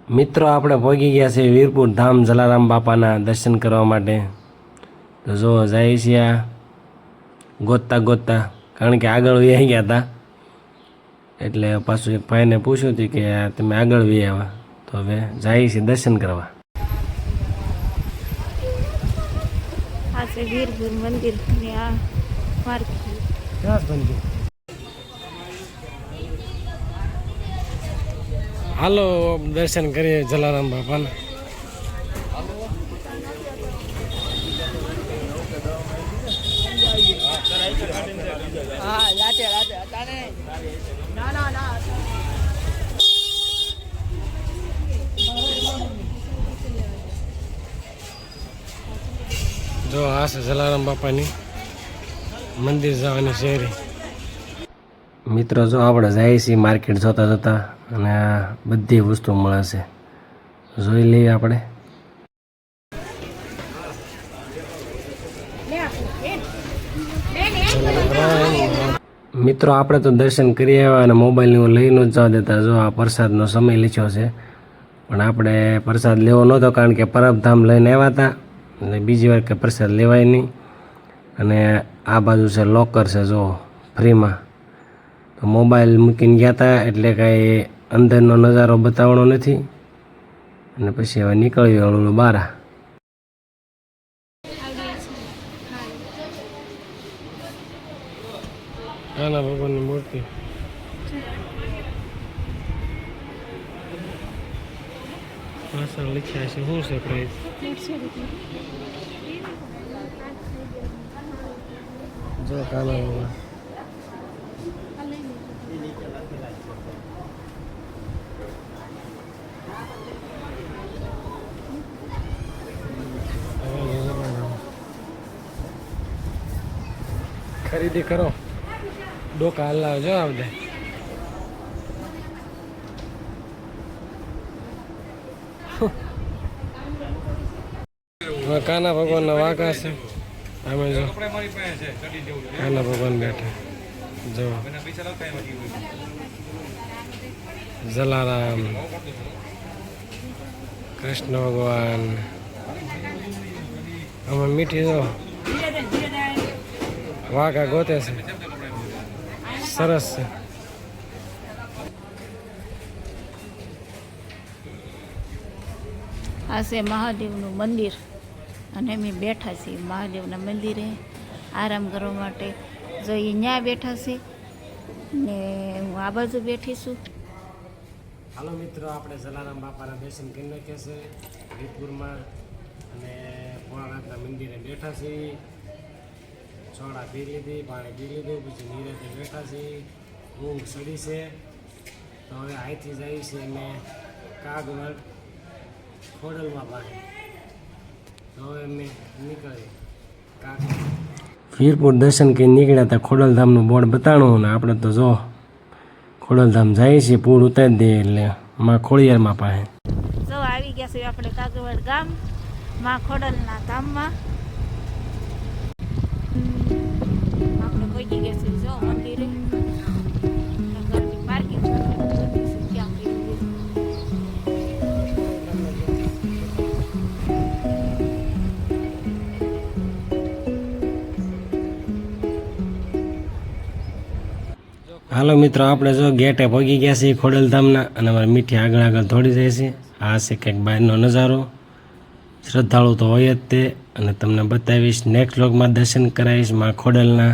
મિત્રો આપણે પહોંચી ગયા છે વીરપુર ધામ જલારામ બાપાના દર્શન કરવા માટે। તો જો જાય છે આ ગોતતા ગોતતા, કારણ કે આગળ વહી ગયા હતા એટલે પાછું એક ભાઈને પૂછ્યું હતું કે તમે આગળ વહી આવ્યા, તો હવે જાય છે દર્શન કરવા। આ છે વીરપુર મંદિર ને આ માર્કેટ હાલો દર્શન કરીએ જલારામ બાપાના। જો આ છે જલારામ બાપાની મંદિર જવાની શેરી। મિત્રો જો આપણે જાય છીએ માર્કેટ જોતા જોતા, અને આ બધી વસ્તુ મળે છે, જોઈ લઈએ આપણે। મિત્રો આપણે તો દર્શન કરી આવ્યા અને મોબાઈલને લઈને જ જવા દેતા। જો આ પ્રસાદનો સમય લીધો છે, પણ આપણે પ્રસાદ લેવો નહોતો, કારણ કે પરબધામ લઈને આવ્યા હતા અને બીજી વાર કે પ્રસાદ લેવાય નહીં। અને આ બાજુ છે લોકર છે, જો ફ્રીમાં, તો મોબાઈલ મૂકીને ગયા હતા એટલે કાંઈ અંદરનો નજારો બતાવવાનો નથી, અને પછી હવે નીકળ્યું હળવું બહાર। કાના ભગવાનની મૂર્તિ પાછળ લખ્યા છે, શું છે પ્રાઇસ? જો કાના ભગવાન ખરીદી કરો, ડોકા હલાવ જો આવડે। કાના ભગવાનના વાંકા છે, અમે જો કાના ભગવાન બેઠા, જો જલારામ, કૃષ્ણ ભગવાન, અમે મીઠી જો વાઘા ગોતે છે, સરસ છે। આ છે મહાદેવનું મંદિર અને અમે બેઠા છીએ મહાદેવના મંદિરે આરામ કરવા માટે। જો એ ત્યાં બેઠા છે ને હું આ બાજુ બેઠી છું। હાલો મિત્રો, આપણે જલારામ બાપાના દર્શન કરી નાખ્યા છે વીરપુરમાં, અને ભોળાનાથના મંદિરે બેઠા છીએ। છોડા પી લીધી, પાણી પી લીધું, પછી નીરેતે બેઠા છીએ, ઊંઘ સડી છે। તો હવે અહીંથી જઈએ છીએ અમે કાગવડ ખોડલમાં પાણી, તો હવે અમે નીકળીએ વીરપુર દર્શન કરી નીકળ્યા હતા। ખોડલધામનું બોર્ડ બતાણું, અને આપણે તો જો ખોડલધામ જઈએ છીએ, પૂર ઉતારી દઈએ એટલે માં ખોડિયારમાં પાસે। જો આવી ગયા છે આપણે કાગવડ ગામ માં ખોડલના ધામમાં। આપણે પહોંચી ગયા છીએ જો મંદિરે, પાર્કિંગ હાલો મિત્રો, આપણે જો ગેટે પહોંચી ગયા છીએ ખોડલધામના, અને અમારી મીઠી આગળ આગળ દોડી જાય છે। આ છે કંઈક બહારનો નજારો, શ્રદ્ધાળુ તો હોય જ તે, અને તમને બતાવીશ નેક્સ્ટ વ્લોગમાં, દર્શન કરાવીશ માં ખોડલના।